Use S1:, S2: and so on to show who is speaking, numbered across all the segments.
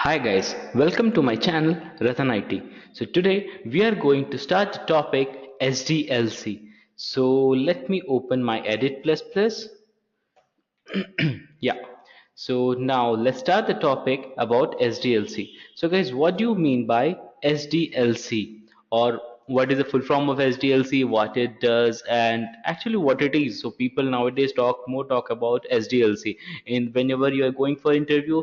S1: Hi guys, welcome to my channel Ratan IT. So today we are going to start the topic SDLC. So let me open my edit plus. Yeah. So now let's start the topic about SDLC. So guys, what do you mean by SDLC, or what is the full form of SDLC, what it does, and actually what it is? So people nowadays talk about SDLC, and whenever you are going for interview,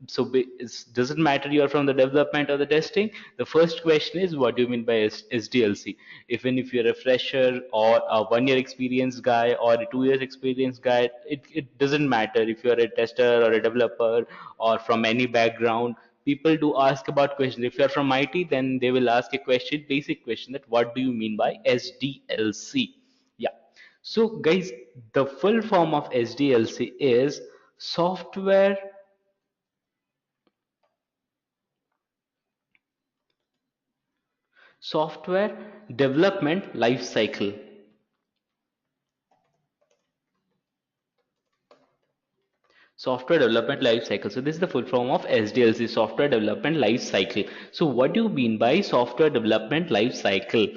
S1: so it doesn't matter you are from the development or the testing. The first question is, what do you mean by SDLC? Even if you're a fresher or a 1 year experienced guy or a 2 years experienced guy, it doesn't matter if you're a tester or a developer or from any background. People do ask about questions. If you're from IT, then they will ask a question, basic question, that what do you mean by SDLC? Yeah. So guys, the full form of SDLC is software development life cycle. Software development life cycle. So this is the full form of SDLC, software development life cycle. So what do you mean by software development life cycle?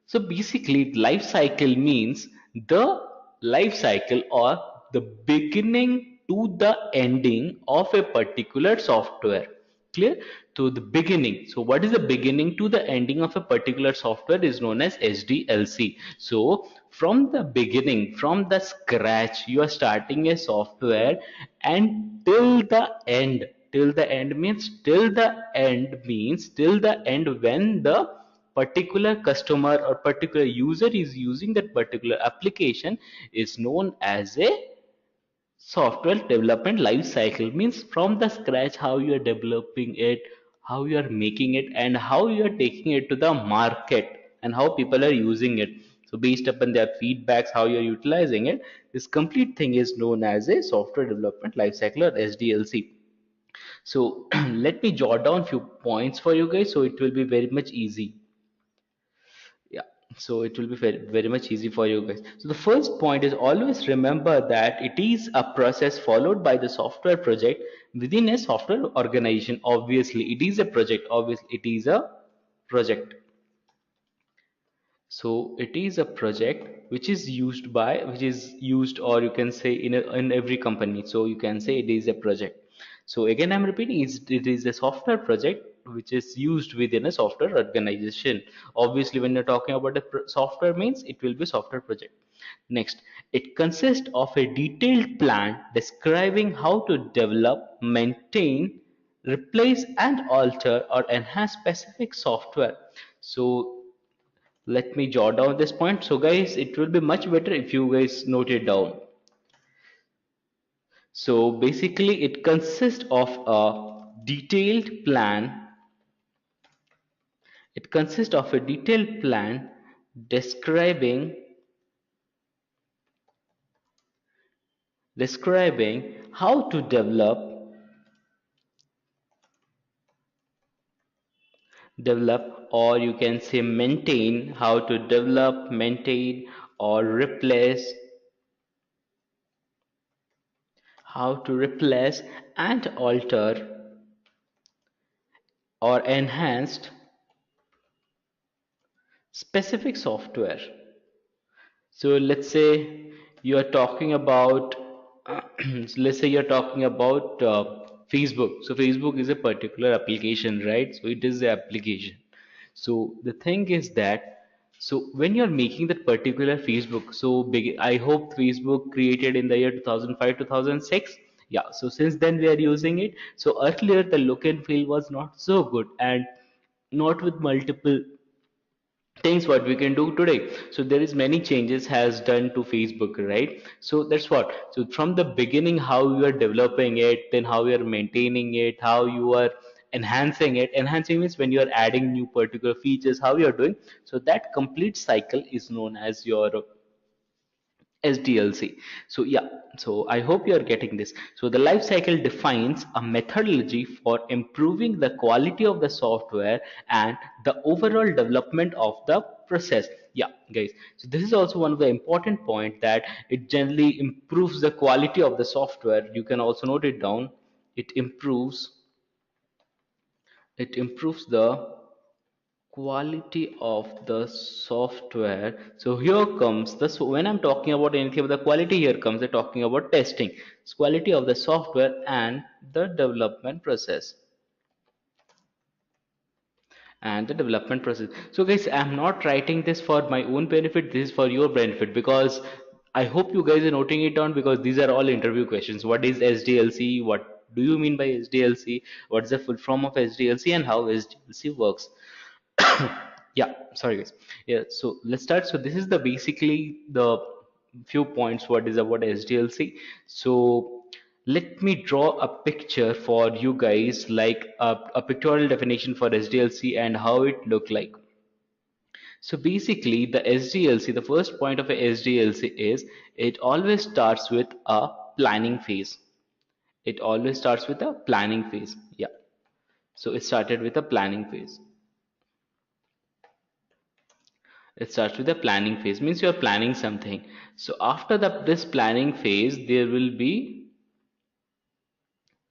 S1: So basically life cycle means the life cycle or the beginning to the ending of a particular software. Clear? To the beginning. So what is the beginning to the ending of a particular software is known as SDLC. So from the beginning, from the scratch, you are starting a software, and till the end means till the end when the particular customer or particular user is using that particular application is known as a software development life cycle. Means from the scratch how you are developing it, how you are making it, and how you are taking it to the market, and how people are using it. So based upon their feedbacks, how you're utilizing it, this complete thing is known as a software development life cycle, or SDLC. So let me jot down few points for you guys, so it will be very much easy. Yeah, so it will be very much easy for you guys. So the first point is, always remember that it is a process followed by the software project within a software organization. Obviously it is a project, obviously it is a project. So it is a project which is used, or you can say in every company. So you can say it is a project. So again I'm repeating, it is a software project which is used within a software organization. Obviously when you're talking about a software, means it will be software project. Next, it consists of a detailed plan describing how to develop, maintain, replace and alter or enhance specific software. So let me jot down this point. So guys, it will be much better if you guys note it down. So basically it consists of a detailed plan. It consists of a detailed plan describing how to develop, or you can say maintain, how to develop, maintain or replace, how to replace and alter or enhanced specific software. So let's say you are talking about let's say you're talking about Facebook. So Facebook is a particular application, right? So it is the application. So the thing is that, so when you're making that particular Facebook, so big, I hope Facebook created in the year 2005 2006. Yeah, so since then we are using it. So earlier the look and feel was not so good, and not with multiple things what we can do today. So there is many changes has done to Facebook, right? So that's what, so from the beginning how you are developing it, then how you are maintaining it, how you are enhancing it. Enhancing means when you are adding new particular features, how you are doing. So that complete cycle is known as your SDLC. So yeah, so I hope you are getting this. So the life cycle defines a methodology for improving the quality of the software and the overall development of the process. Yeah, guys. So this is also one of the important point, that it generally improves the quality of the software. You can also note it down. It improves it improves the quality of the software. So here comes the, so when I'm talking about anything about the quality, here comes the talking about testing. It's quality of the software and the development process. And the development process. So guys, I'm not writing this for my own benefit, this is for your benefit, because I hope you guys are noting it down, because these are all interview questions. What is SDLC? What do you mean by SDLC? What's the full form of SDLC and how SDLC works? Yeah, sorry guys. Yeah, so let's start. So this is the basically the few points what is about SDLC. So let me draw a picture for you guys, like a pictorial definition for SDLC and how it look like. So basically the SDLC, the first point of a SDLC is it always starts with a planning phase. It always starts with a planning phase. Yeah, so it started with a planning phase. It starts with the planning phase, means you are planning something. So after this planning phase, there will be,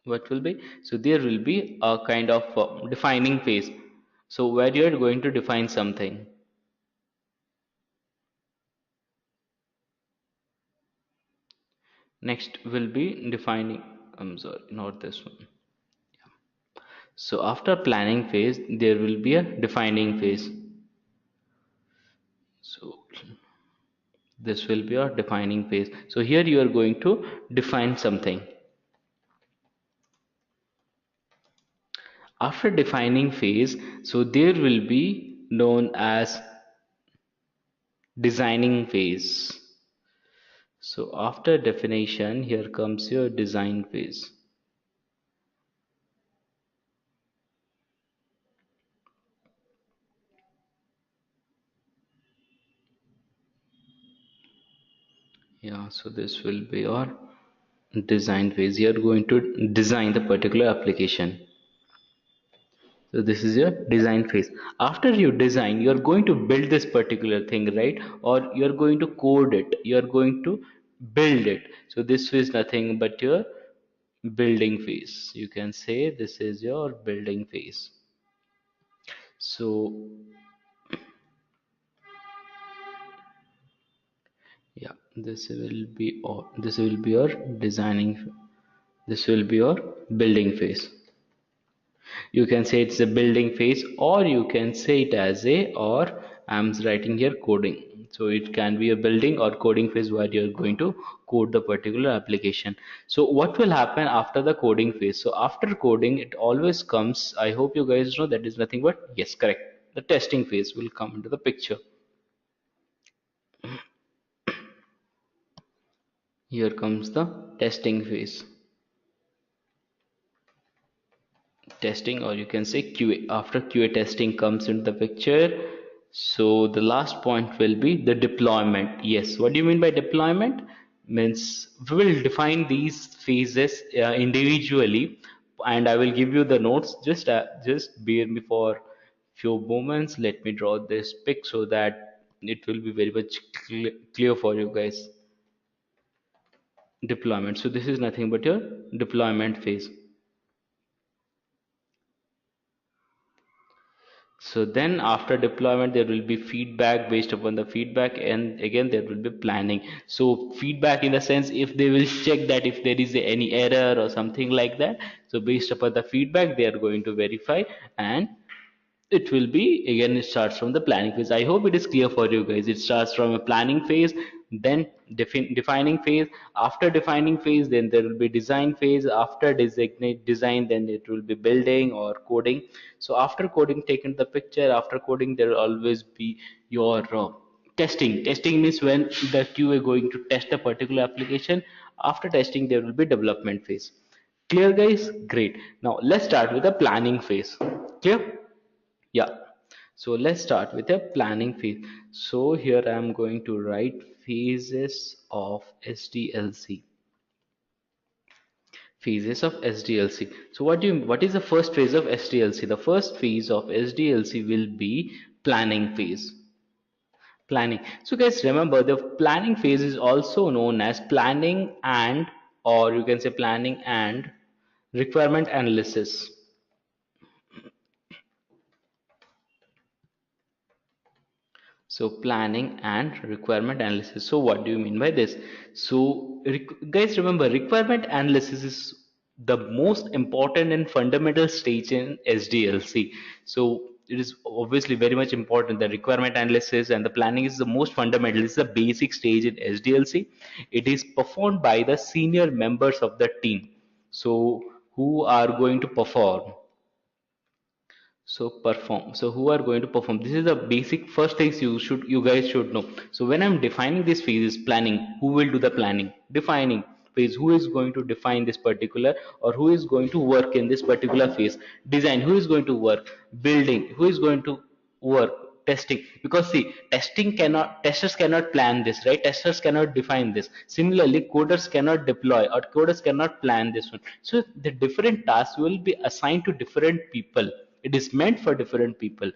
S1: what will be, so there will be a kind of defining phase. So where you are going to define something. Next will be defining, I'm sorry, not this one. So after planning phase, there will be a defining phase. So this will be a defining phase. So here you are going to define something. After defining phase, so there will be known as designing phase. So after definition, here comes your design phase. Yeah, so this will be your design phase. You are going to design the particular application. So this is your design phase. After you design, you are going to build this particular thing, right? Or you are going to code it. You are going to build it. So this is nothing but your building phase. You can say this is your building phase. So yeah, this will be your designing, this will be your building phase. You can say it's a building phase, or you can say it as a, or I'm writing here coding. So it can be a building or coding phase where you're going to code the particular application. So what will happen after the coding phase? So after coding, it always comes, I hope you guys know, that is nothing but, yes, correct, the testing phase will come into the picture. Here comes the testing phase. Testing, or you can say QA. After QA testing comes into the picture, so the last point will be the deployment. Yes, what do you mean by deployment? Means we will define these phases individually, and I will give you the notes. Just bear me for few moments. Let me draw this pic so that it will be very much clear for you guys. Deployment, so this is nothing but your deployment phase. So then after deployment, there will be feedback. Based upon the feedback, and again there will be planning. So feedback in the sense, if they will check that if there is any error or something like that, so based upon the feedback they are going to verify, and it will be, again it starts from the planning phase. I hope it is clear for you guys. It starts from a planning phase, then defining phase. After defining phase, then there will be design phase. After designate design, then it will be building or coding. So after coding taken the picture, after coding there will always be your testing means when the QA going to test a particular application. After testing, there will be development phase. Clear guys? Great. Now let's start with the planning phase. Clear? Yeah, so let's start with a planning phase. So here I am going to write phases of SDLC. Phases of SDLC. So what is the first phase of SDLC? The first phase of SDLC will be planning phase. Planning. So guys, remember the planning phase is also known as planning and, or you can say planning and requirement analysis. So planning and requirement analysis. So what do you mean by this? So guys, remember, requirement analysis is the most important and fundamental stage in SDLC. So it is obviously very much important. The requirement analysis and the planning is the most fundamental. It's the basic stage in SDLC. It is performed by the senior members of the team. So who are going to perform? So perform. So who are going to perform? This is the basic first things you guys should know. So when I'm defining this phase is planning, who will do the planning? Defining phase, who is going to define this particular, or who is going to work in this particular phase? Design, who is going to work? Building, who is going to work? Testing, because see, testers cannot plan this, right? Testers cannot define this. Similarly, coders cannot deploy, or coders cannot plan this one. So the different tasks will be assigned to different people. It is meant for different people.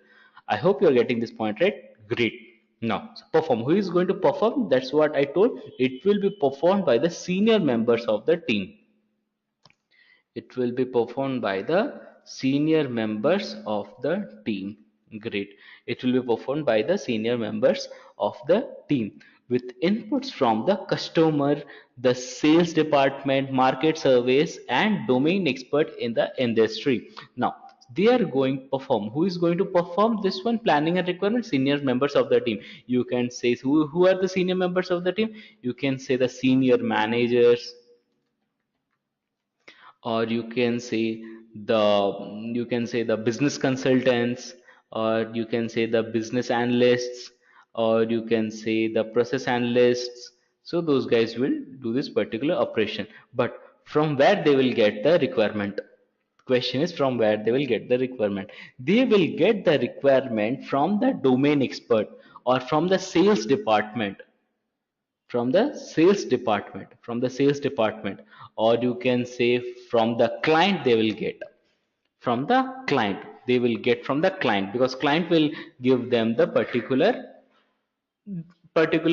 S1: I hope you are getting this point, right? Great. Now, so perform, who is going to perform? That's what I told. It will be performed by the senior members of the team. It will be performed by the senior members of the team. Great. It will be performed by the senior members of the team with inputs from the customer, the sales department, market surveys, and domain expert in the industry. Now, they are going to perform. Who is going to perform this one? Planning and requirement, senior members of the team. You can say who are the senior members of the team? You can say the senior managers, or you can say the business consultants, or you can say the business analysts, or you can say the process analysts. So those guys will do this particular operation, but from where they will get the requirement? Question is, from where they will get the requirement? They will get the requirement from the domain expert, or from the sales department, from the sales department, or you can say from the client. They will get from the client, from the client, because client will give them the particular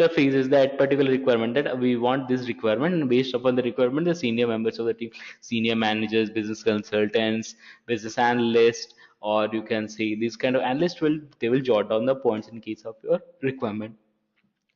S1: phases, that particular requirement, that we want this requirement, and based upon the requirement, the senior members of the team, senior managers, business consultants, business analysts, or you can say these kind of analysts will, they will jot down the points in case of your requirement.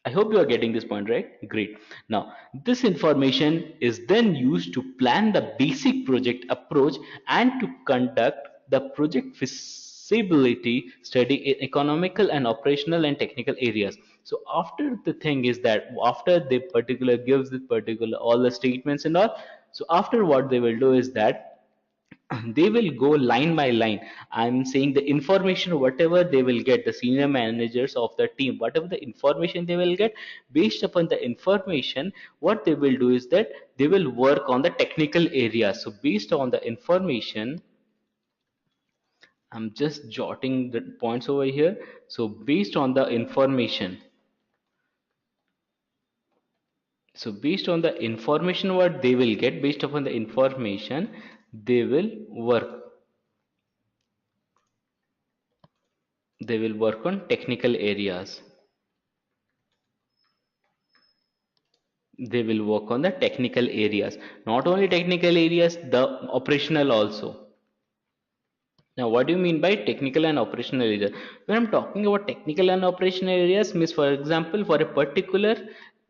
S1: I hope you are getting this point, right? Great. Now, this information is then used to plan the basic project approach and to conduct the project feasibility study in economical and operational and technical areas. So after the thing is that after the particular gives the particular all the statements and all, so after what they will do is that they will go line by line. I'm saying the information whatever they will get, the senior managers of the team, whatever the information they will get, based upon the information, what they will do is that they will work on the technical area. So based on the information, I'm just jotting the points over here. So based on the information, what they will get, based upon the information, they will work on technical areas. They will work on the technical areas, not only technical areas, the operational also. Now, what do you mean by technical and operational areas? When I'm talking about technical and operational areas, means for example, for a particular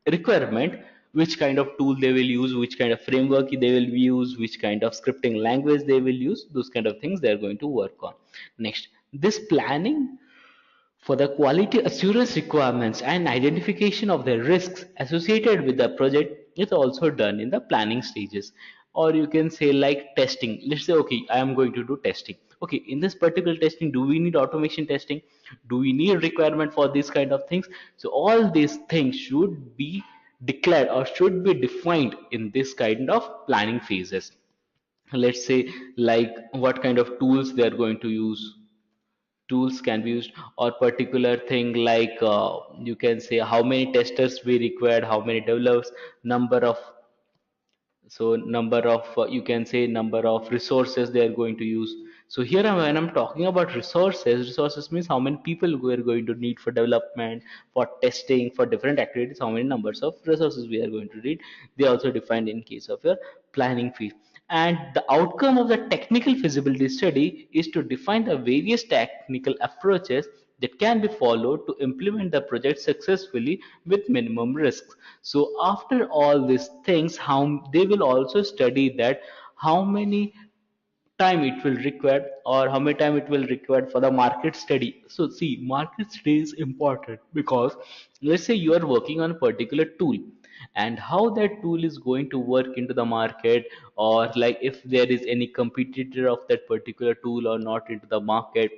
S1: requirement, which kind of tool they will use, which kind of framework they will use, which kind of scripting language they will use, those kind of things they are going to work on. Next, this planning for the quality assurance requirements and identification of the risks associated with the project is also done in the planning stages. Or you can say like testing. Let's say, okay, I am going to do testing. Okay, in this particular testing, do we need automation testing? Do we need requirement for these kind of things? So all these things should be declared or should be defined in this kind of planning phases. Let's say like what kind of tools they are going to use, tools can be used, or particular thing like you can say how many testers we required, how many developers, number of, so number of you can say number of resources they are going to use. So here when I'm talking about resources means how many people we are going to need for development, for testing, for different activities, how many numbers of resources we are going to need. They are also defined in case of your planning phase. And the outcome of the technical feasibility study is to define the various technical approaches that can be followed to implement the project successfully with minimum risks. So after all these things, how they will also study that how many time it will require, or how much time it will require for the market study. So see, market study is important because let's say you are working on a particular tool, and how that tool is going to work into the market, or like if there is any competitor of that particular tool or not into the market.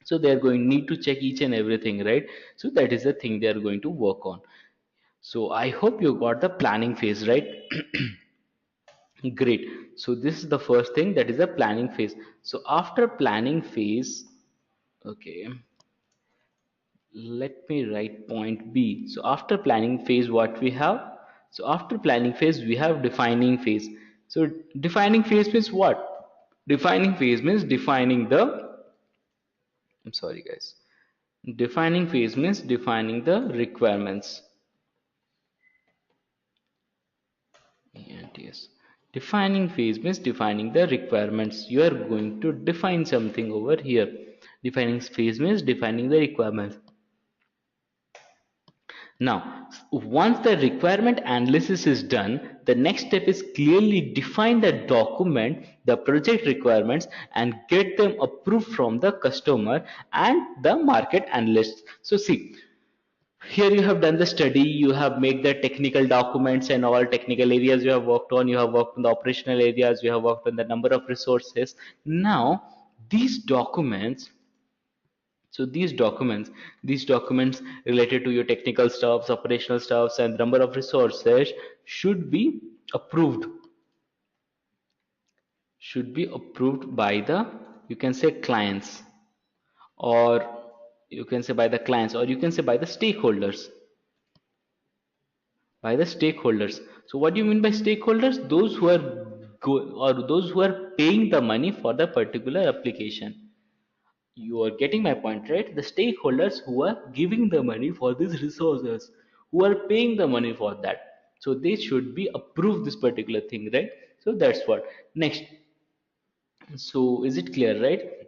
S1: So they are going need to check each and everything, right? So that is the thing they are going to work on. So I hope you got the planning phase, right? Great. So this is the first thing, that is the planning phase. So after planning phase, okay, let me write point B. So after planning phase, what we have? So after planning phase, we have defining phase. So defining phase means what? Defining phase means defining the, I'm sorry guys. Defining phase means defining the requirements. And yes, defining phase means defining the requirements. You are going to define something over here. Defining phase means defining the requirements. Now, once the requirement analysis is done, the next step is clearly define the document, the project requirements, and get them approved from the customer and the market analysts. So see, here you have done the study, you have made the technical documents and all technical areas you have worked on, you have worked on the operational areas, you have worked on the number of resources. Now these documents, so these documents related to your technical stuffs, operational stuffs, and number of resources should be approved, by the, you can say clients, or you can say by the clients, or you can say by the stakeholders. By the stakeholders. So what do you mean by stakeholders? Those who are or those who are paying the money for the particular application. You are getting my point, right? The stakeholders who are giving the money for these resources, who are paying the money for that, so they should be approved this particular thing, right? So that's what. Next, so is it clear, right?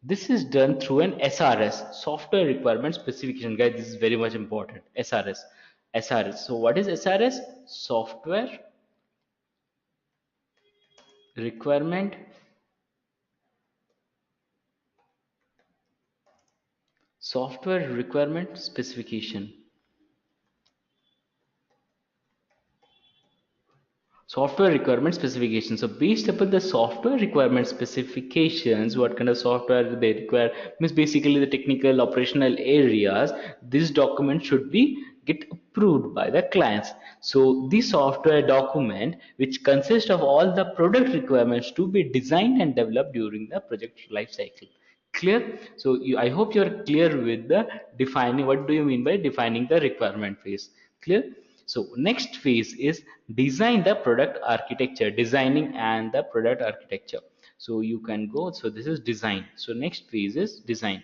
S1: This is done through an SRS, software requirement specification. Guys, this is very much important. SRS. So what is SRS? Requirement Software requirement specification. Software requirement specifications. So based upon the software requirement specifications, what kind of software they require means basically the technical operational areas, this document should be get approved by the clients. So the software document which consists of all the product requirements to be designed and developed during the project life cycle. Clear? So I hope you're clear with the defining. What do you mean by defining the requirement phase? Clear? So next phase is design the product architecture, designing and the product architecture. So you can go, so this is design. So next phase is design.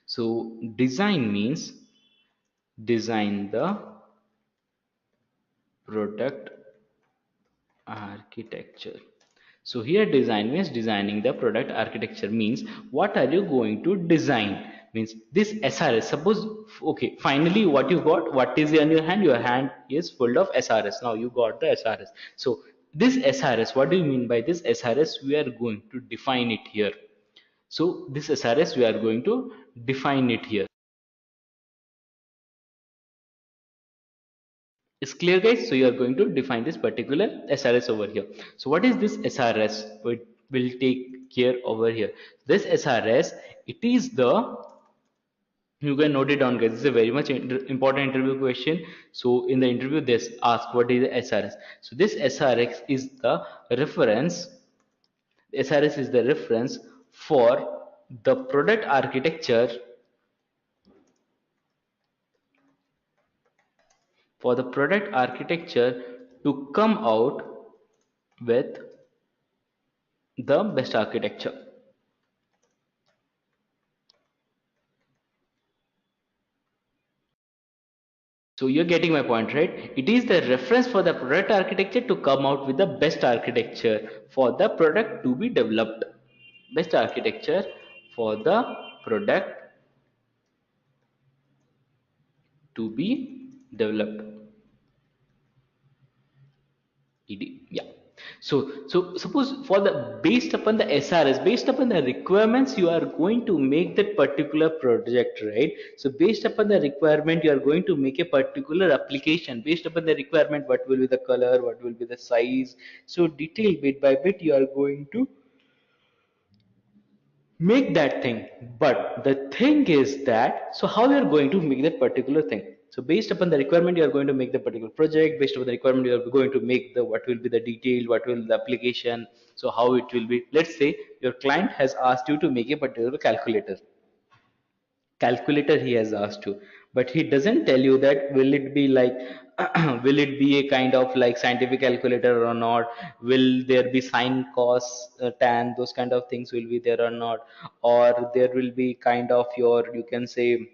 S1: So design means design the product architecture. So here design means designing the product architecture, means what are you going to design, means this SRS. Suppose, okay, finally what you got, what is in your hand? Your hand is full of SRS. Now you got the SRS. So this SRS, what do you mean by this SRS? We are going to define it here. So this SRS we are going to define it here. Is clear, guys? So you are going to define this particular SRS over here. So what is this SRS? It will take care over here. This SRS, it is the, you can note it down, guys. This is a very much important interview question. So in the interview, this ask what is the SRS. So this SRS is the reference. SRS is the reference for the product architecture, to come out with the best architecture. So you're getting my point, right? It is the reference for the product architecture to come out with the best architecture for the product to be developed. Best architecture for the product to be developed. Yeah. So suppose for the based upon the SRS, based upon the requirements, you are going to make that particular project, right? So based upon the requirement, you are going to make a particular application. Based upon the requirement, what will be the color, what will be the size. So detail bit by bit, you are going to make that thing. But the thing is that, so how you are going to make that particular thing? So based upon the requirement, you are going to make the particular project. Based upon the requirement, you are going to make the what will be the detail, what will the application, so how it will be. Let's say your client has asked you to make a particular calculator he has asked you, but he doesn't tell you that will it be like will it be a kind of like scientific calculator or not, will there be sine cos tan, those kind of things will be there or not, or there will be kind of your, you can say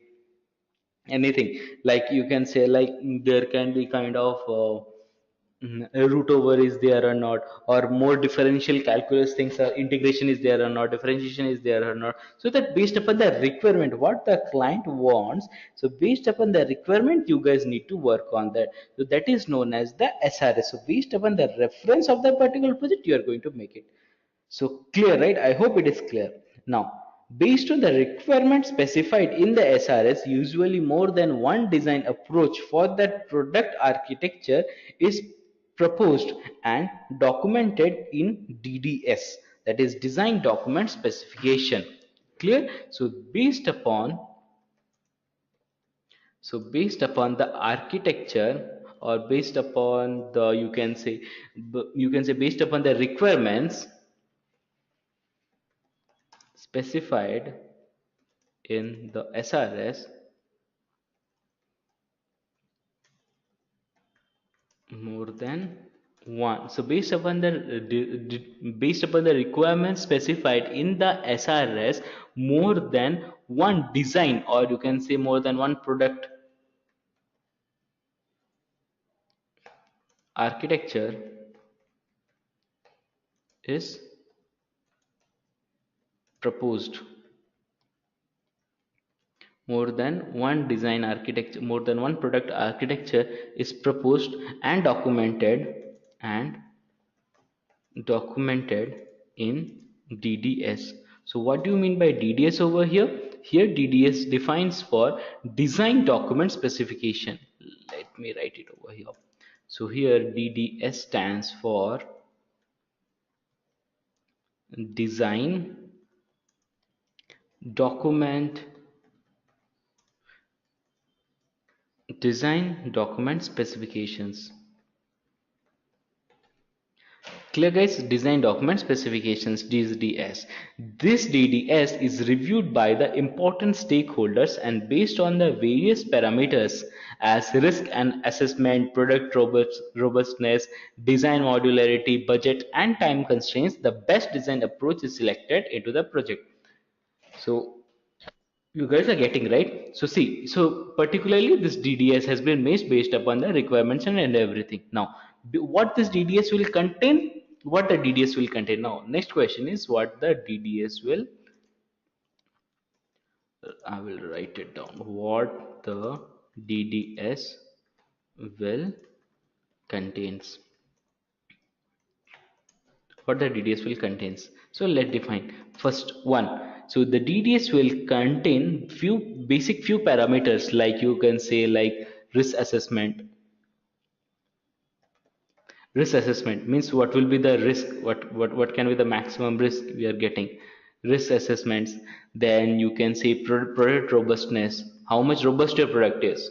S1: anything, like you can say like there can be kind of a root over is there or not, or more differential calculus things are integration is there or not, differentiation is there or not. So that based upon the requirement what the client wants, so based upon the requirement you guys need to work on that. So that is known as the SRS. So based upon the reference of the particular project you are going to make it. So clear, right? I hope it is clear. Now, based on the requirement specified in the SRS, usually more than one design approach for that product architecture is proposed and documented in DDS, that is Design Document Specification. Clear? So based upon the architecture, or based upon the, you can say based upon the requirements specified in the SRS, more than one. So based upon the requirements specified in the SRS, more than one design, or you can say more than one product architecture is proposed. More than one product architecture is proposed and documented in DDS. So what do you mean by DDS over here? Here DDS defines for design document specification. Let me write it over here. So here DDS stands for design document specifications. Clear guys, design document specifications, DDS. This DDS is reviewed by the important stakeholders and based on the various parameters as risk and assessment, product robustness, design modularity, budget and time constraints, the best design approach is selected into the project. So you guys are getting right. So see, so particularly this DDS has been made based upon the requirements and everything. Now, what this DDS will contain? What the DDS will contain? Now, next question is what the DDS will. I will write it down. What the DDS will contains. What the DDS will contains. So let's define first one. So the DDS will contain few parameters, like you can say like risk assessment. Risk assessment means what will be the risk, what can be the maximum risk we are getting. Risk assessments. Then you can say product robustness, how much robust your product is.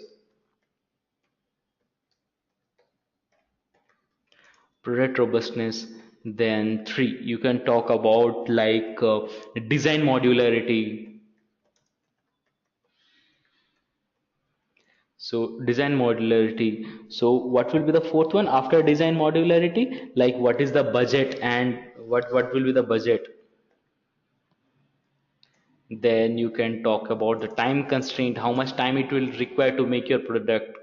S1: Product robustness. Then three, you can talk about like design modularity. So design modularity. So what will be the fourth one after design modularity? Like what is the budget and what will be the budget? Then you can talk about the time constraint, how much time it will require to make your product.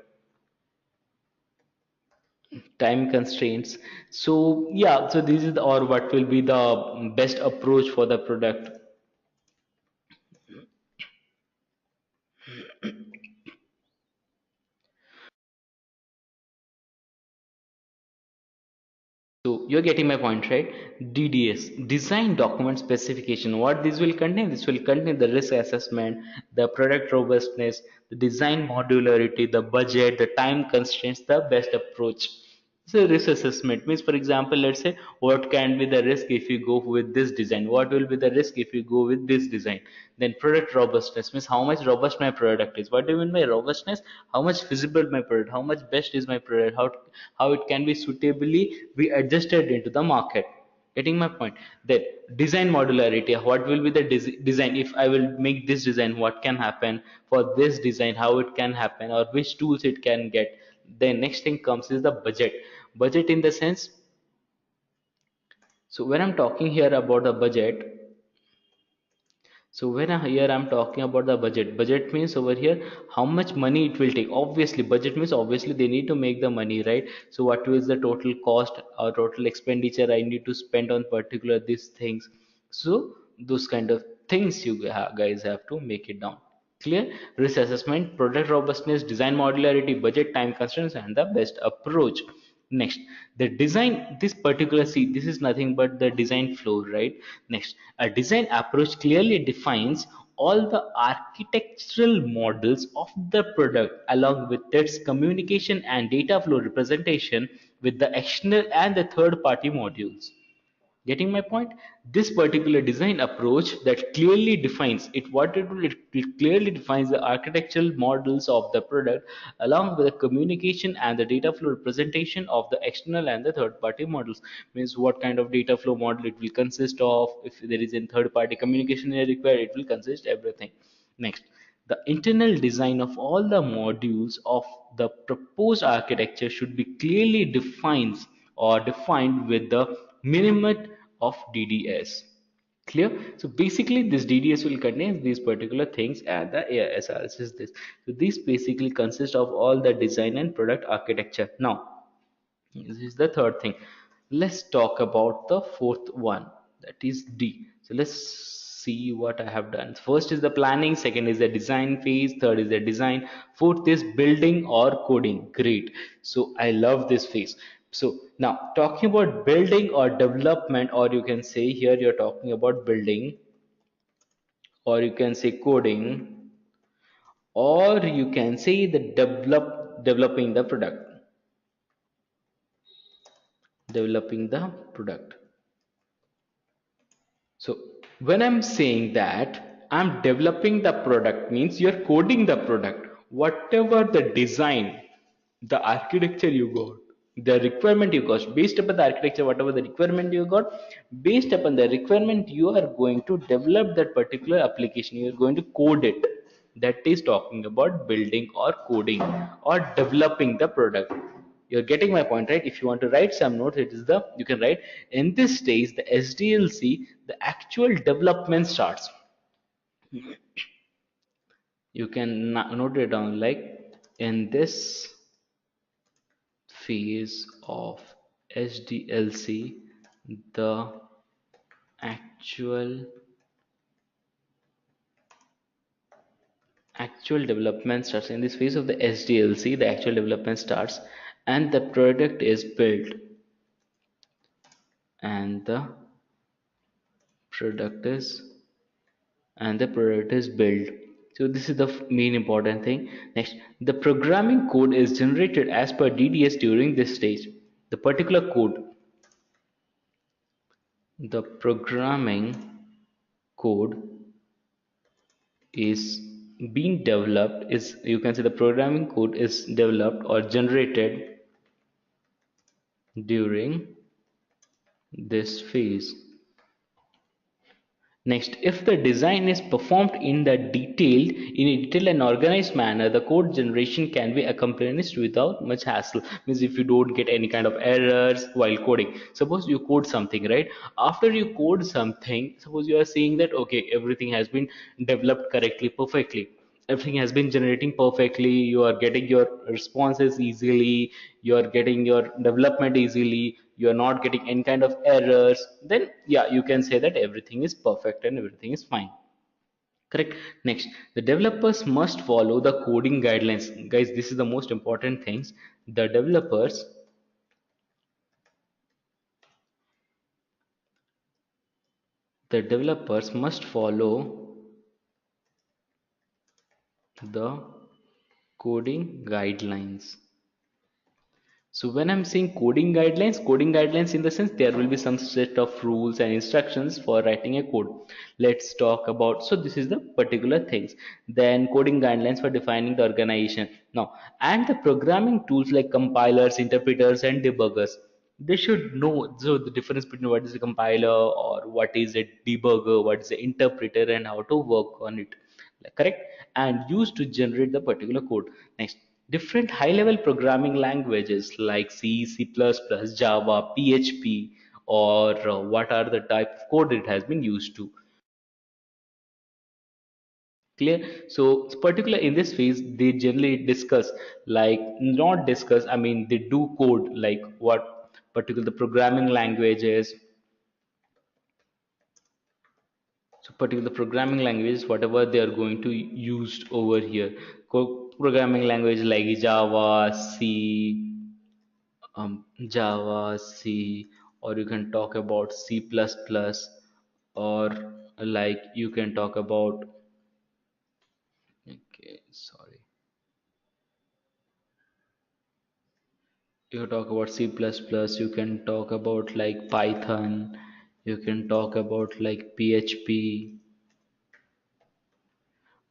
S1: Time constraints. So yeah, so this is or what will be the best approach for the product. So you're getting my point, right? DDS, design document specification. What this will contain? This will contain the risk assessment, the product robustness, the design modularity, the budget, the time constraints, the best approach. So risk assessment means, for example, let's say what can be the risk if you go with this design? What will be the risk if you go with this design? Then product robustness means how much robust my product is. What do you mean by robustness? How much feasible my product? How much best is my product? How it can be suitably be adjusted into the market. Getting my point? Then design modularity. What will be the design? If I will make this design, what can happen for this design? How it can happen, or which tools it can get? Then next thing comes is the budget. Budget in the sense, so when I'm talking here about the budget, so here I'm talking about the budget. Budget means over here how much money it will take. Obviously, budget means obviously they need to make the money, right? So what is the total cost or total expenditure I need to spend on particular these things? So those kind of things you guys have to make it down. Clear? Risk assessment, product robustness, design modularity, budget, time constraints, and the best approach. Next, the design, this particular, see, this is nothing but the design flow, right? Next, a design approach clearly defines all the architectural models of the product along with its communication and data flow representation with the external and the third party modules. Getting my point? This particular design approach that clearly defines it, what it will, it clearly defines the architectural models of the product along with the communication and the data flow representation of the external and the third party models. Means what kind of data flow model it will consist of. If there is a third party communication required, it will consist everything. Next, the internal design of all the modules of the proposed architecture should be clearly defined or defined with the minimum of DDS. Clear? So basically this DDS will contain these particular things and the ASRS is this. So this basically consists of all the design and product architecture. Now, this is the third thing. Let's talk about the fourth one, that is D. So let's see what I have done. First is the planning, second is the design phase, third is the design, fourth is building or coding. Great. So I love this phase. So now talking about building or development, or you can say here you're talking about building, or you can say coding, or you can say the developing the product. Developing the product. So when I'm saying that I'm developing the product means you're coding the product. Whatever the design, the architecture you got, the requirement you got, based upon the architecture, whatever the requirement you got, based upon the requirement, you are going to develop that particular application. You are going to code it. That is talking about building or coding or developing the product. You're getting my point, right? If you want to write some notes, it is the, you can write in this stage the SDLC, the actual development starts. You can note it down like in this phase of SDLC, the actual development starts. In this phase of the SDLC, the actual development starts and the product is built, and the product is built. So this is the main important thing. Next, the programming code is generated as per DDS during this stage. The particular code, the programming code is being developed, is, you can say the programming code is developed or generated during this phase. Next, if the design is performed in a detailed and organized manner, the code generation can be accomplished without much hassle. Means if you don't get any kind of errors while coding. Suppose you code something, right? After you code something, suppose you are saying that okay, everything has been developed correctly, perfectly. Everything has been generating perfectly, you are getting your responses easily, you are getting your development easily, you are not getting any kind of errors, then yeah, you can say that everything is perfect and everything is fine. Correct. Next, the developers must follow the coding guidelines. Guys, this is the most important things. The developers the developers must follow the coding guidelines. So when I'm saying coding guidelines in the sense there will be some set of rules and instructions for writing a code. Let's talk about, so this is the particular things. Then coding guidelines for defining the organization. Now, and the programming tools like compilers, interpreters, and debuggers. They should know so the difference between what is a compiler or what is a debugger, what is an interpreter, and how to work on it, correct, and used to generate the particular code. Next, different high level programming languages like C, C++, Java, PHP, or what are the type of code it has been used to. Clear? So particular in this phase they generally discuss, like not discuss, I mean they do code like what particular the programming languages. So particular programming languages, whatever they are going to use over here. Programming language like Java, C, Java, C, or you can talk about C++, or like you can talk about, okay, sorry. You talk about C++, you can talk about like Python, you can talk about like PHP,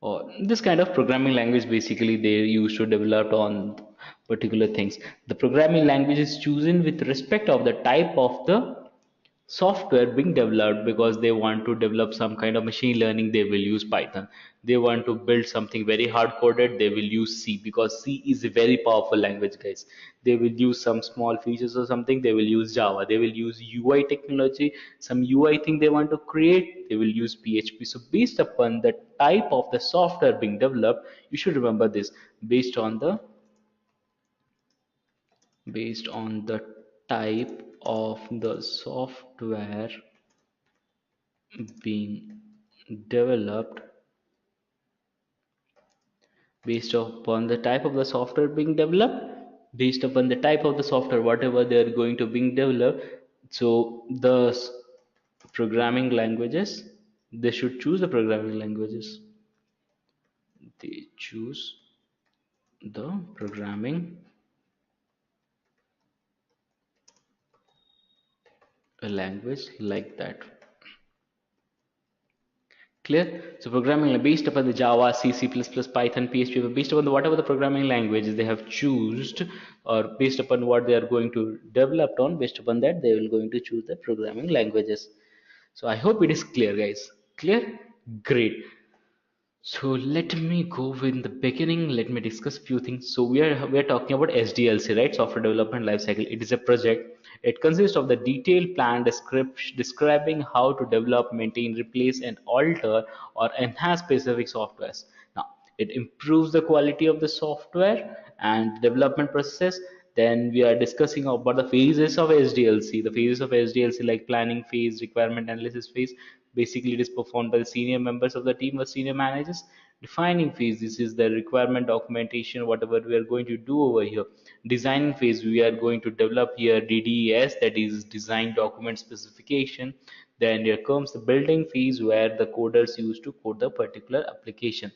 S1: or this kind of programming language basically they use to develop on particular things. The programming language is chosen with respect of the type of the software being developed, because they want to develop some kind of machine learning they will use Python. They want to build something very hard coded, they will use C, because C is a very powerful language, guys. They will use some small features or something, they will use Java. They will use UI technology, some UI thing they want to create, they will use PHP. So based upon the type of the software being developed, you should remember this, based on the type of the software being developed, based upon the type of the software being developed, based upon the type of the software whatever they are going to being developed. So the programming languages, they should choose the programming languages, they choose the programming language like that. Clear? So programming based upon the Java, C, C++, Python, PHP, based upon the, whatever the programming languages they have chosen, or based upon what they are going to develop on, based upon that they will going to choose the programming languages. So I hope it is clear, guys. Clear? Great. So let me go in the beginning. Let me discuss a few things. So we are talking about SDLC, right? Software Development Lifecycle. It is a project. It consists of the detailed plan describing how to develop, maintain, replace, and alter or enhance specific softwares. Now, it improves the quality of the software and development process. Then we are discussing about the phases of SDLC. The phases of SDLC like planning phase, requirement analysis phase. Basically, it is performed by the senior members of the team or senior managers. Defining phase, this is the requirement documentation, whatever we are going to do over here. Designing phase, we are going to develop here DDS, that is design document specification. Then here comes the building phase where the coders use to code the particular application.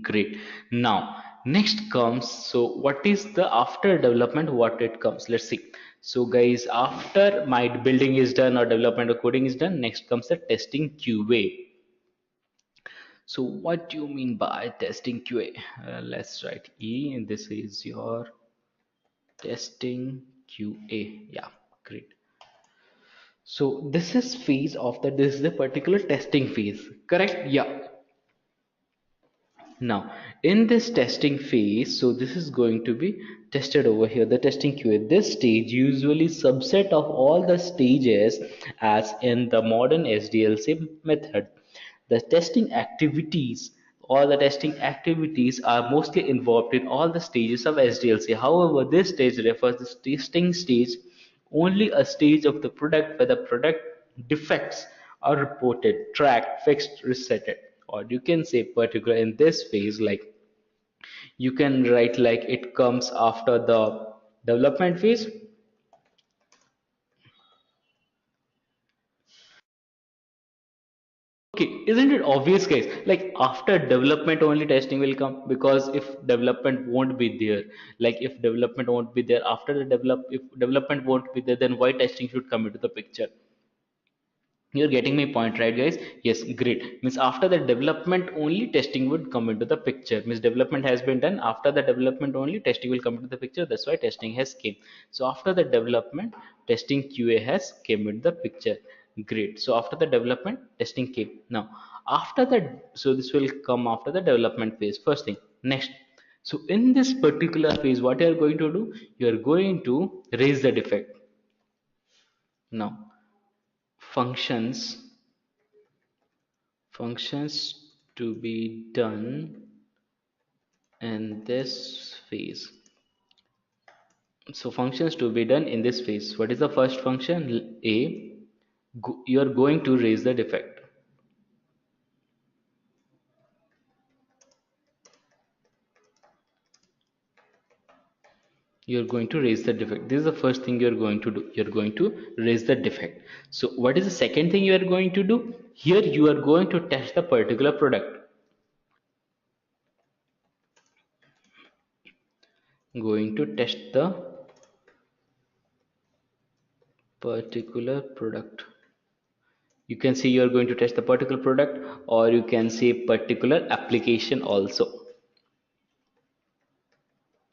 S1: Great. Now, next comes, so what is the after development, what it comes? Let's see. So guys, after my building is done or development or coding is done, next comes the testing QA. So what do you mean by testing QA? Let's write E, and this is your testing QA. Yeah, great. So this is phase of the, this is the particular testing phase, correct? Yeah. Now, in this testing phase, so this is going to be tested over here, the testing QA. This stage usually subset of all the stages as in the modern SDLC method. The testing activities, all the testing activities are mostly involved in all the stages of SDLC. However, this stage refers to the testing stage, only a stage of the product where the product defects are reported, tracked, fixed, resetted. Or you can say particular in this phase, like you can write like it comes after the development phase. Okay, isn't it obvious, guys? Like after development only testing will come, because if development won't be there, like if development won't be there after the if development won't be there, then why testing should come into the picture? You're getting my point, right, guys? Yes, great. Means after the development only testing would come into the picture. Means development has been done, after the development only testing will come into the picture. That's why testing has came. So after the development, testing QA has came into the picture. Great. So after the development, testing came. Now after that, so this will come after the development phase. First thing. Next, so in this particular phase, what you are going to do, you are going to raise the defect. Now functions functions to be done in this phase. So functions to be done in this phase. What is the first function? A, you are going to raise the defect. You're going to raise the defect. This is the first thing you're going to do. You're going to raise the defect. So what is the second thing you are going to do? Here you are going to test the particular product. Going to test the particular product. You can say you are going to test the particular product, or you can say particular application also.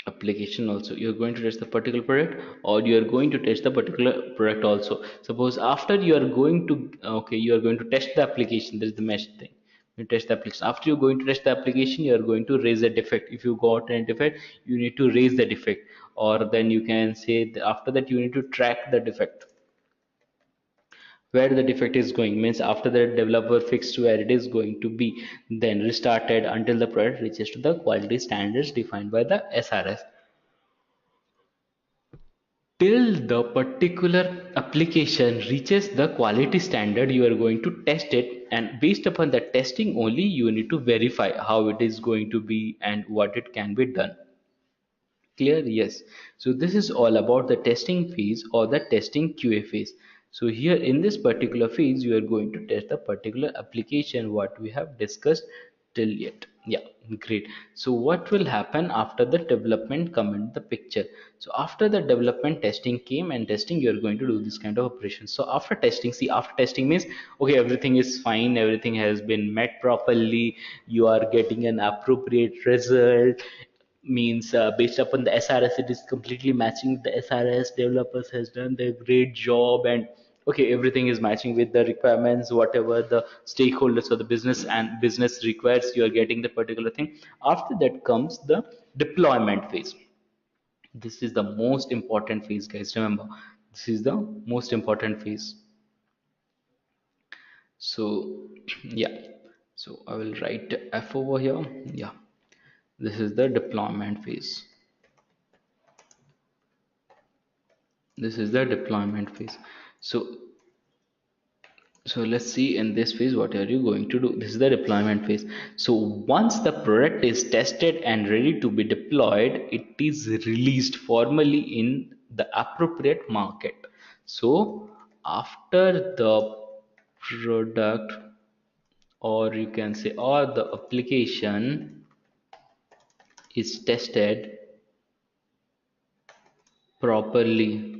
S1: Application also, you're going to test the particular product, or you are going to test the particular product also. Suppose after you are going to, okay, you are going to test the application. There is the mesh thing. You test the application. After you're going to test the application, you are going to raise a defect. If you got a defect, you need to raise the defect, or then you can say after that you need to track the defect, where the defect is going. Means after the developer fixed where it is going to be, then restarted until the product reaches to the quality standards defined by the SRS. Till the particular application reaches the quality standard, you are going to test it, and based upon the testing only you need to verify how it is going to be and what it can be done. Clear? Yes. So this is all about the testing phase or the testing QA phase. So here in this particular phase, you are going to test the particular application what we have discussed till yet. Yeah, great. So what will happen after the development come in the picture? So after the development, testing came, and testing you are going to do this kind of operation. So after testing, see, after testing means, okay, everything is fine, everything has been met properly, you are getting an appropriate result. Means based upon the SRS, it is completely matching the SRS. Developers has done their great job, and okay, everything is matching with the requirements, whatever the stakeholders or the business and business requires. You are getting the particular thing. After that comes the deployment phase. This is the most important phase, guys. Remember, this is the most important phase. So yeah, so I will write F over here. Yeah, this is the deployment phase. This is the deployment phase. So let's see in this phase what are you going to do. This is the deployment phase. So once the product is tested and ready to be deployed, it is released formally in the appropriate market. So after the product, or you can say, or the application is tested properly,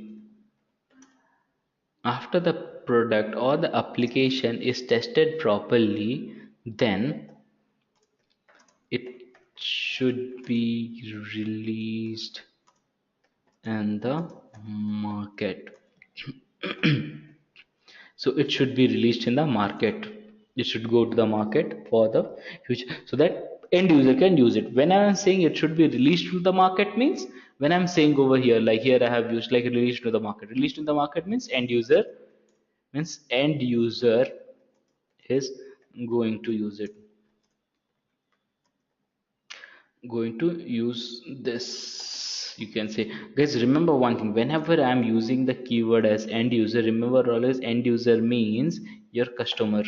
S1: after the product or the application is tested properly, then it should be released in the market. So it should be released in the market. It should go to the market for the future, so that end user can use it. When I'm saying it should be released to the market means, when I'm saying over here, like here I have used like released to the market. Released to the market means end user is going to use it, going to use this. You can say, guys, remember one thing, whenever I'm using the keyword as end user, remember always end user means your customer.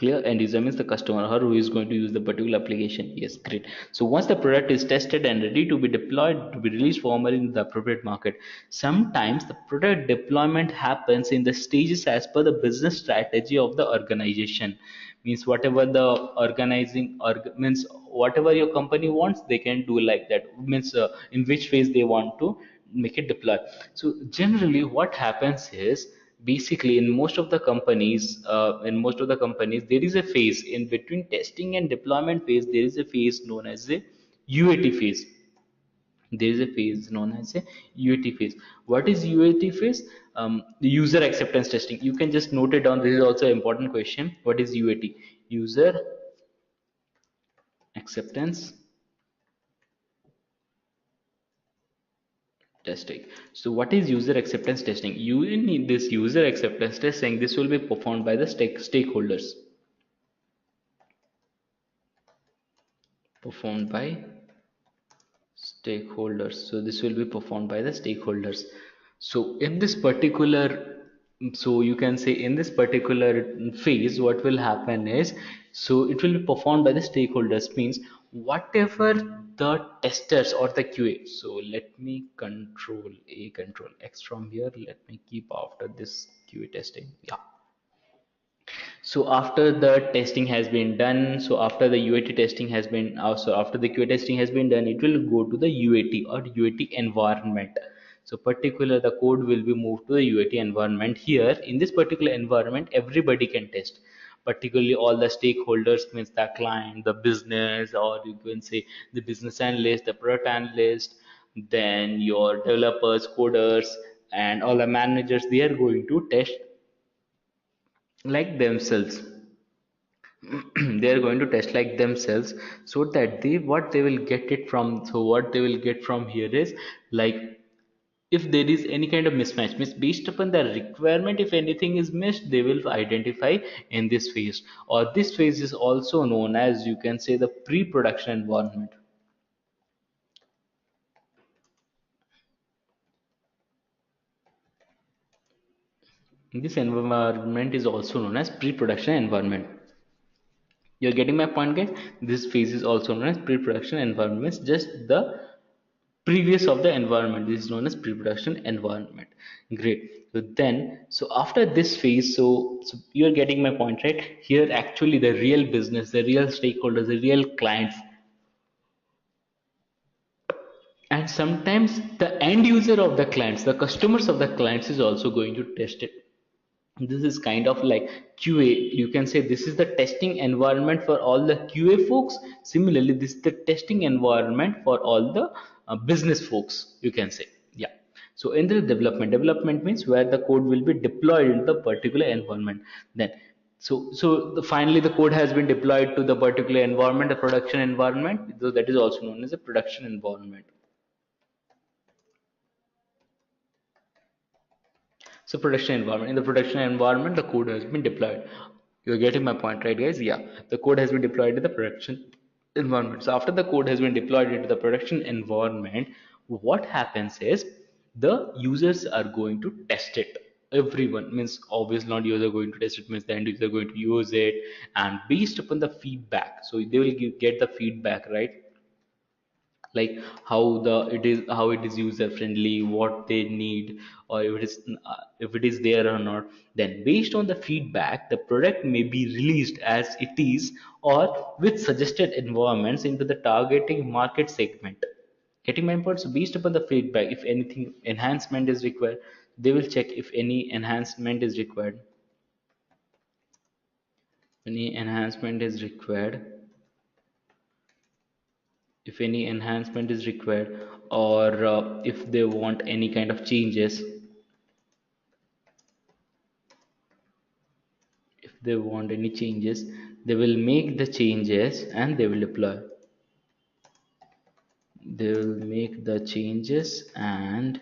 S1: Clear. End user means the customer or who is going to use the particular application. Yes, great. So once the product is tested and ready to be deployed to be released formally in the appropriate market, sometimes the product deployment happens in the stages as per the business strategy of the organization. Means whatever the means whatever your company wants, they can do like that. Means in which phase they want to make it deploy. So generally what happens is, basically in most of the companies there is a phase in between testing and deployment phase. There is a phase known as a UAT phase. There is a phase known as a UAT phase. What is UAT phase? The user acceptance testing. You can just note it down. This is also an important question. What is UAT? User acceptance testing. So what is user acceptance testing? You need this user acceptance testing. This will be performed by the stakeholders. Performed by stakeholders. So this will be performed by the stakeholders. So in this particular, so you can say in this particular phase what will happen is, so it will be performed by the stakeholders, means whatever the testers or the QA. So let me control X from here. Let me keep after this QA testing. Yeah. So after the testing has been done, so after the UAT testing has been also after the QA testing has been done, it will go to the UAT or UAT environment. So particular the code will be moved to the UAT environment. Here in this particular environment, everybody can test. Particularly all the stakeholders, means the client, the business, or you can say the business analyst, the product analyst, then your developers, coders, and all the managers. They are going to test like themselves. They are going to test like themselves, so that they what they will get it from, so what they will get from here is, like, if there is any kind of mismatch, means based upon the requirement, if anything is missed, they will identify in this phase. Or this phase is also known as, you can say, the pre-production environment. This environment is also known as pre-production environment. You're getting my point, guys? This phase is also known as pre-production environments, just the previous of the environment. This is known as pre-production environment. Great. So then, so after this phase, so you're getting my point, right? Here actually the real business, the real stakeholders, the real clients, and sometimes the end user of the clients, the customers of the clients, is also going to test it. This is kind of like QA. You can say this is the testing environment for all the QA folks. Similarly, this is the testing environment for all the business folks, you can say. Yeah. So in the development means where the code will be deployed in the particular environment. Then finally the code has been deployed to the particular environment, the production environment. So that is also known as a production environment. So production environment. In the production environment, the code has been deployed. You're getting my point, right, guys? Yeah. The code has been deployed to the production environment. So after the code has been deployed into the production environment, what happens is the users are going to test it. Everyone, means obviously not user going to test it, means the end user going to use it, and based upon the feedback, so they will get the feedback, right? Like how it is user friendly, what they need, or if it is there or not. Then based on the feedback, the product may be released as it is, or with suggested environments into the targeting market segment. Getting my point? So based upon the feedback, if anything enhancement is required, they will check if any enhancement is required. Any enhancement is required, if any enhancement is required, or if they want any kind of changes, if they want any changes, they will make the changes and they will deploy. They will make the changes and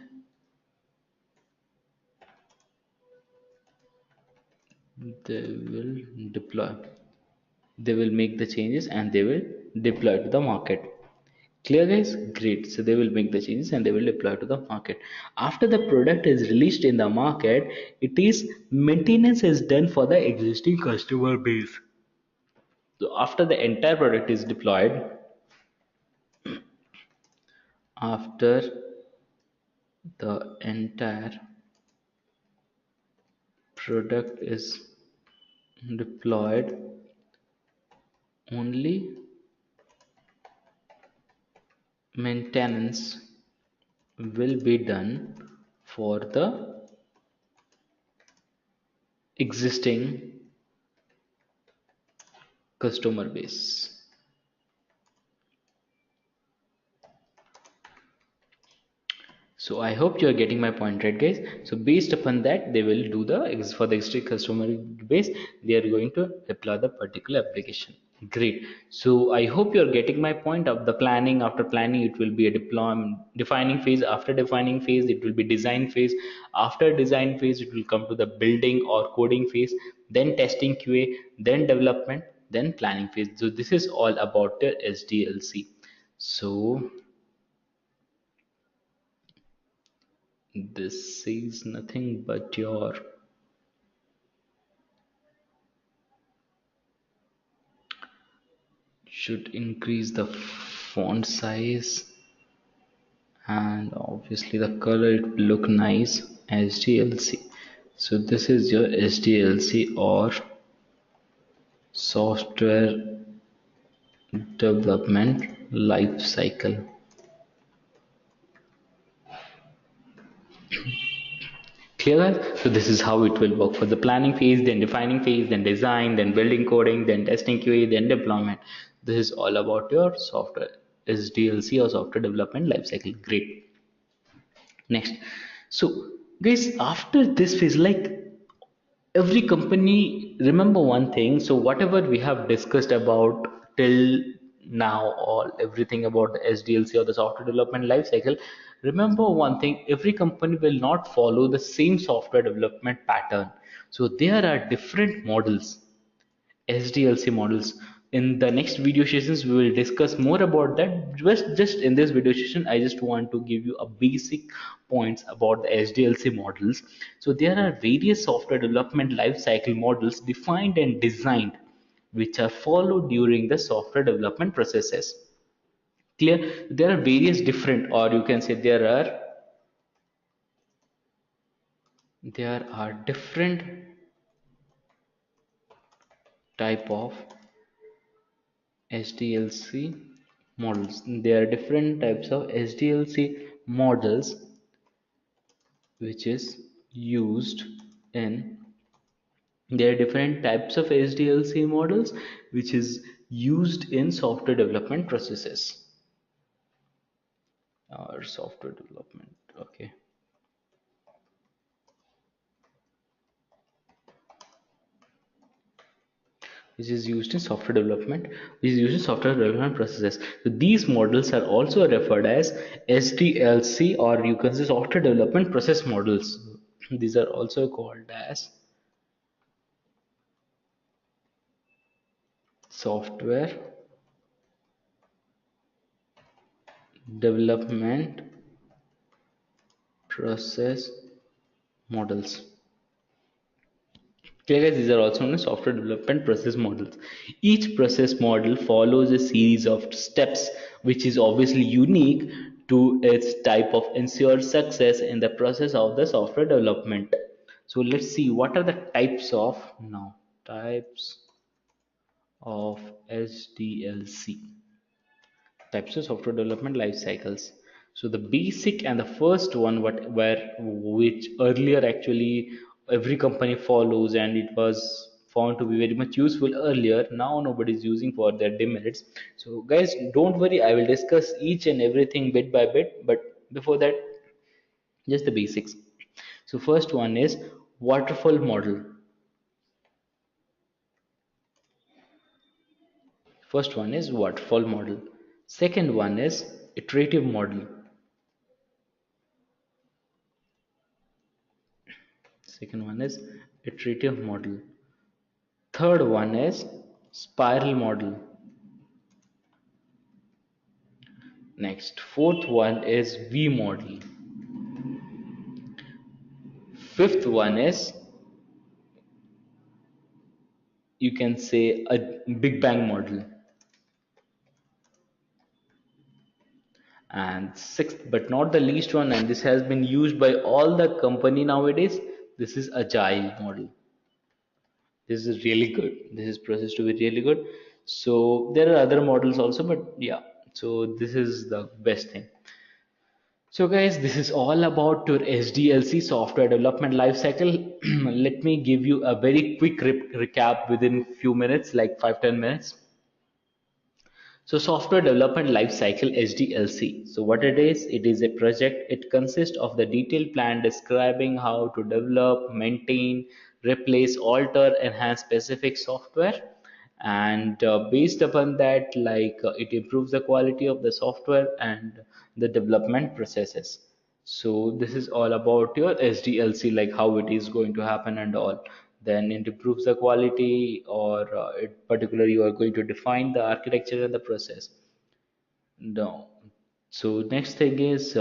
S1: they will deploy. They will make the changes and they will deploy to the market. Clear, guys? Great. So they will make the changes and they will deploy to the market. After the product is released in the market, it is maintenance is done for the existing customer base. So after the entire product is deployed, after the entire product is deployed, only maintenance will be done for the existing customer base. So I hope you are getting my point right, guys. So based upon that, they will do the for the existing customer base, they are going to deploy the particular application. Great. So I hope you are getting my point of the planning. After planning, it will be a deployment defining phase. After defining phase, it will be design phase. After design phase, it will come to the building or coding phase, then testing QA, then development, then planning phase. So this is all about the SDLC. So this is nothing but your should increase the font size, and obviously the color, it will look nice. SDLC, so this is your SDLC or software development life cycle. Clear guys? So this is how it will work for the planning phase, then defining phase, then design, then building coding, then testing QA, then deployment. This is all about your software SDLC or software development lifecycle. Great. Next. So guys, after this phase, like every company, remember one thing. So whatever we have discussed about till now, all everything about the SDLC or the software development lifecycle, remember one thing, every company will not follow the same software development pattern. So there are different models, SDLC models. In the next video sessions, we will discuss more about that. Just in this video session, I just want to give you a basic points about the SDLC models. So there are various software development lifecycle models defined and designed, which are followed during the software development processes. Clear? There are various different, or you can say there are different type of SDLC models. There are different types of SDLC models which is used in there are different types of SDLC models which is used in software development processes or software development. Okay. Which is used in software development, which is used in software development processes. So these models are also referred as SDLC, or you can say software development process models. These are also called as software development process models. Okay guys, these are also known as software development process models. Each process model follows a series of steps which is obviously unique to its type of ensure success in the process of the software development. So let's see what are the types of SDLC, types of software development life cycles. So the basic and the first one, which earlier actually every company follows, and it was found to be very much useful earlier, now nobody is using for their demerits. So guys, don't worry, I will discuss each and everything bit by bit, but before that, just the basics. So first one is waterfall model. First one is waterfall model. Second one is iterative model. Second one is iterative model. Third one is spiral model. Next, fourth one is V model. Fifth one is you can say a big bang model. And sixth but not the least one, and this has been used by all the company nowadays, this is agile model. This is really good, this is processed to be really good. So there are other models also, but yeah, so this is the best thing. So guys, this is all about your SDLC, software development lifecycle. Let me give you a very quick recap within few minutes, like 5-10 minutes. So software development lifecycle, SDLC. So what it is a project. It consists of the detailed plan describing how to develop, maintain, replace, alter, enhance specific software. And based upon that, it improves the quality of the software and the development processes. So this is all about your SDLC, like how it is going to happen and all. Then it improves the quality, or it particularly you are going to define the architecture and the process. No. So next thing is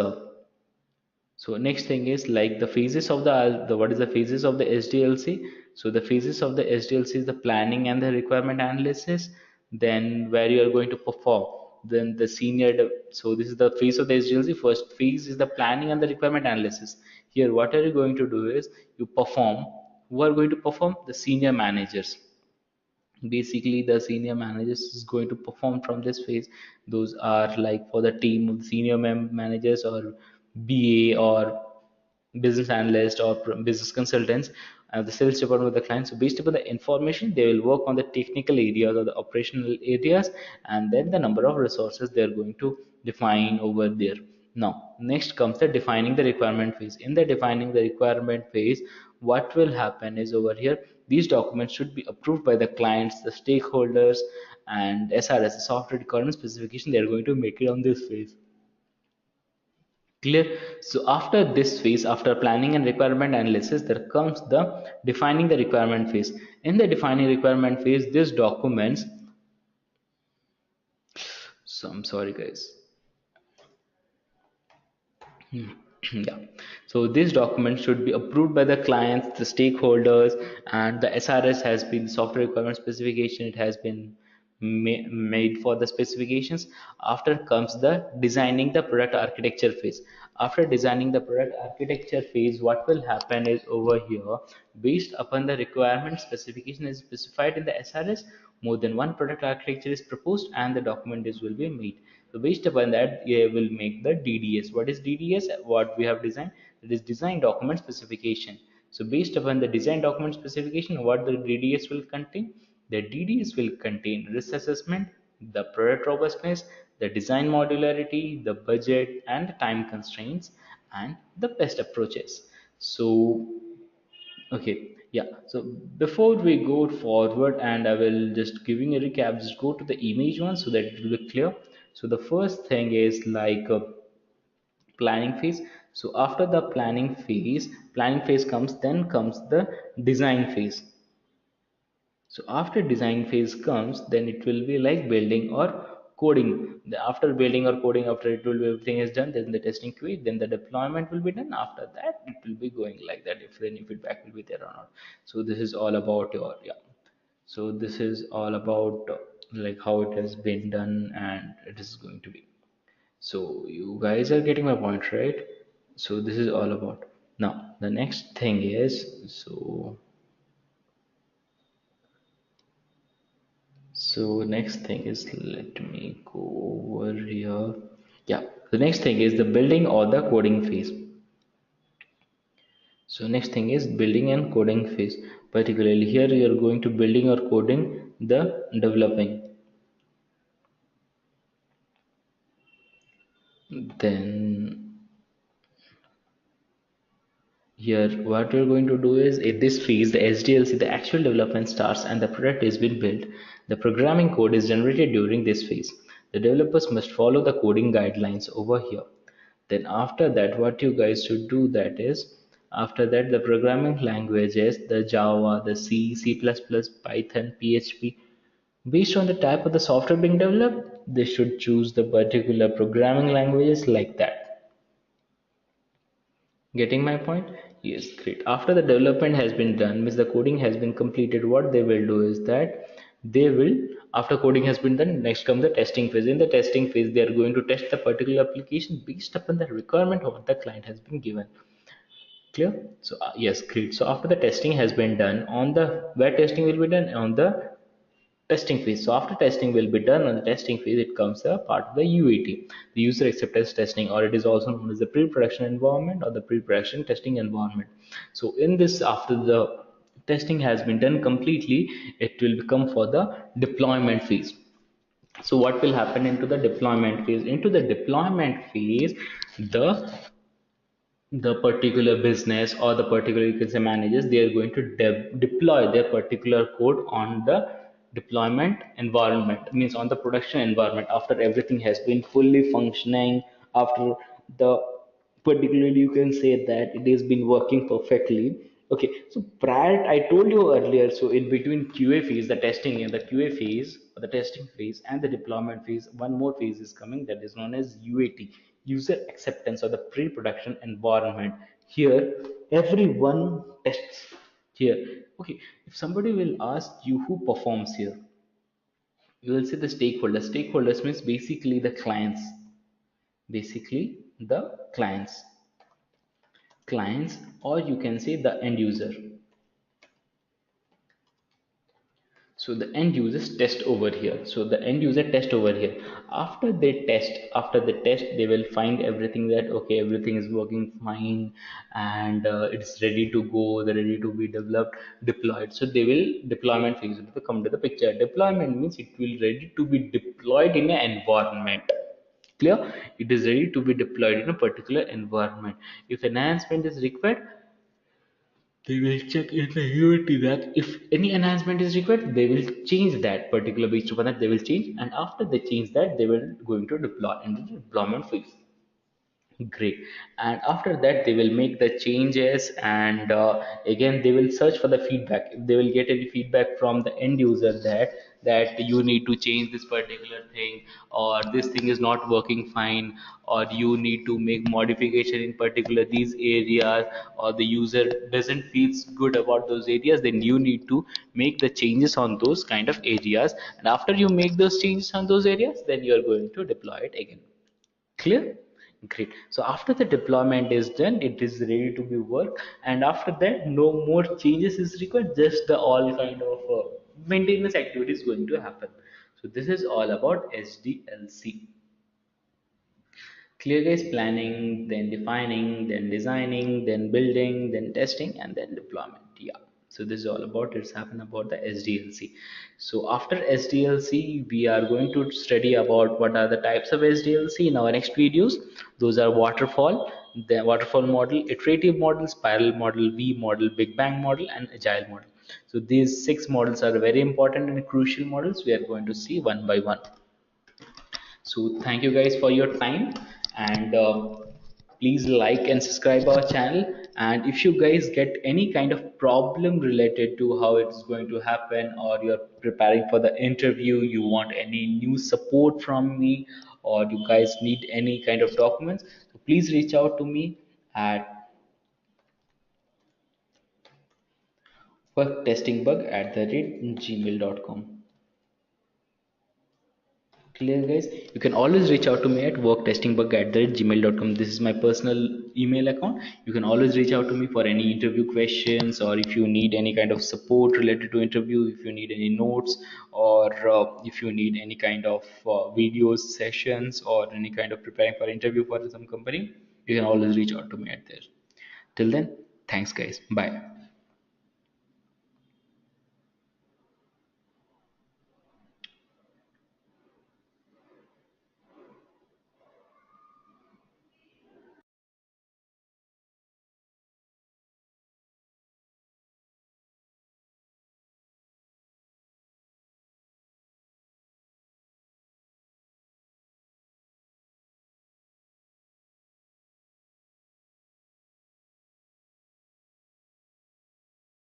S1: like the phases of the what is the phases of the SDLC. So the phases of the SDLC is the planning and the requirement analysis, then where you are going to perform, then the so this is the phase of the SDLC. First phase is the planning and the requirement analysis. Here what are you going to do is you perform. Who are going to perform? The senior managers. Basically the senior managers is going to perform from this phase. Those are like for the team of senior managers, or BA, or business analyst, or business consultants, the sales department of the client. So based upon the information, they will work on the technical areas or the operational areas, and then the number of resources they are going to define over there. Now next comes the defining the requirement phase. In the defining the requirement phase, what will happen is over here, these documents should be approved by the clients, the stakeholders, and SRS, the software requirement specification. They are going to make it on this phase. Clear? So after this phase, after planning and requirement analysis, there comes the defining the requirement phase. In the defining requirement phase, these documents, so I'm sorry guys. Yeah, so this document should be approved by the clients, the stakeholders, and the SRS has been software requirement specification. It has been made for the specifications. After comes the designing the product architecture phase. After designing the product architecture phase, what will happen is over here, based upon the requirement specification is specified in the SRS, more than one product architecture is proposed and the document is will be made. So based upon that, you will make the DDS. What is DDS? What we have designed, it is design document specification. So based upon the design document specification, what the DDS will contain? The DDS will contain risk assessment, the product robustness, the design modularity, the budget and the time constraints, and the best approaches. So okay, yeah. So before we go forward, and I will just giving a recap, just go to the image one so that it will be clear. So the first thing is planning phase. So after the planning phase comes, then comes the design phase. So after design phase comes, then it will be like building or coding. After building or coding, after it will be, everything is done, then the testing QA, then the deployment will be done. After that, it will be going like that, if any feedback will be there or not. So this is all about your, yeah. So this is all about like how it has been done and it is going to be. So you guys are getting my point, right? So this is all about. Now the next thing is, so next thing is, let me go over here. Yeah, the next thing is the building or the coding phase. So next thing is building and coding phase. Particularly here you are going to building or coding the developing. Then here what we're going to do is, in this phase, the SDLC, the actual development starts and the product is being built. The programming code is generated during this phase. The developers must follow the coding guidelines over here. Then after that, what you guys should do, that is, after that the programming languages, the Java, the C, C++, Python, PHP, based on the type of the software being developed, they should choose the particular programming languages like that. Getting my point? Yes, great. After the development has been done, means the coding has been completed, what they will do is that they will, after coding has been done, next comes the testing phase. In the testing phase, they are going to test the particular application based upon the requirement of what the client has been given. Clear? So yes, great. So after the testing has been done, on the where testing will be done on the testing phase. So after testing will be done on the testing phase, it comes a part of the UAT, the user acceptance testing, or it is also known as the pre-production environment or the pre-production testing environment. So in this, after the testing has been done completely, it will become for the deployment phase. So what will happen into the deployment phase? Into the deployment phase, the particular business or the particular, you can say, managers, they are going to deploy their particular code on the deployment environment, means on the production environment, after everything has been fully functioning, after the particularly, you can say that it has been working perfectly. Okay, so prior, I told you earlier, so in between QA phase, the testing and the QA phase, or the testing phase and the deployment phase, one more phase is coming, that is known as UAT, user acceptance, or the pre-production environment. Here everyone tests here. Okay, if somebody will ask you who performs here, you will say the stakeholders. Stakeholders means basically the clients, basically the clients, or you can say the end user. So the end users test over here, so the end user test over here. After they test, they will find everything, that okay, everything is working fine, and it's ready to go, they're ready to be developed, deployed. So they will, deployment phase will come to the picture. Deployment means it will ready to be deployed in an environment. Clear? It is ready to be deployed in a particular environment. If enhancement is required, they will check in the UAT that if any enhancement is required, they will change that particular, based upon that they will change, and after they change that, they will going to deploy in the deployment phase. Great. And after that, they will make the changes, and again they will search for the feedback. If they will get any feedback from the end user that you need to change this particular thing, or this thing is not working fine, or you need to make modification in particular these areas, or the user doesn't feels good about those areas, then you need to make the changes on those kind of areas. And after you make those changes on those areas, then you are going to deploy it again. Clear? Great. So after the deployment is done, it is ready to be worked, and after that, no more changes is required. Just the all kind of maintenance activities going to happen. So this is all about SDLC. Clear, guys? Planning, then defining, then designing, then building, then testing, and then deployment. Yeah. So this is all about, it's happened about the SDLC. So after SDLC, we are going to study about what are the types of SDLC in our next videos. Those are waterfall, the waterfall model, iterative model, spiral model, V model, Big Bang model, and agile model. So these 6 models are very important and crucial models. We are going to see one by one. So thank you guys for your time, and please like and subscribe our channel. And if you guys get any kind of problem related to how it's going to happen, or you're preparing for the interview, you want any new support from me, or you guys need any kind of documents, so please reach out to me at worktestingbug@gmail.com. Clear, guys? You can always reach out to me at worktestingbug@gmail.com. This is my personal email account. You can always reach out to me for any interview questions, or if you need any kind of support related to interview, if you need any notes, or if you need any kind of videos sessions, or any kind of preparing for interview for some company, you can always reach out to me at there. Till then, thanks guys. Bye.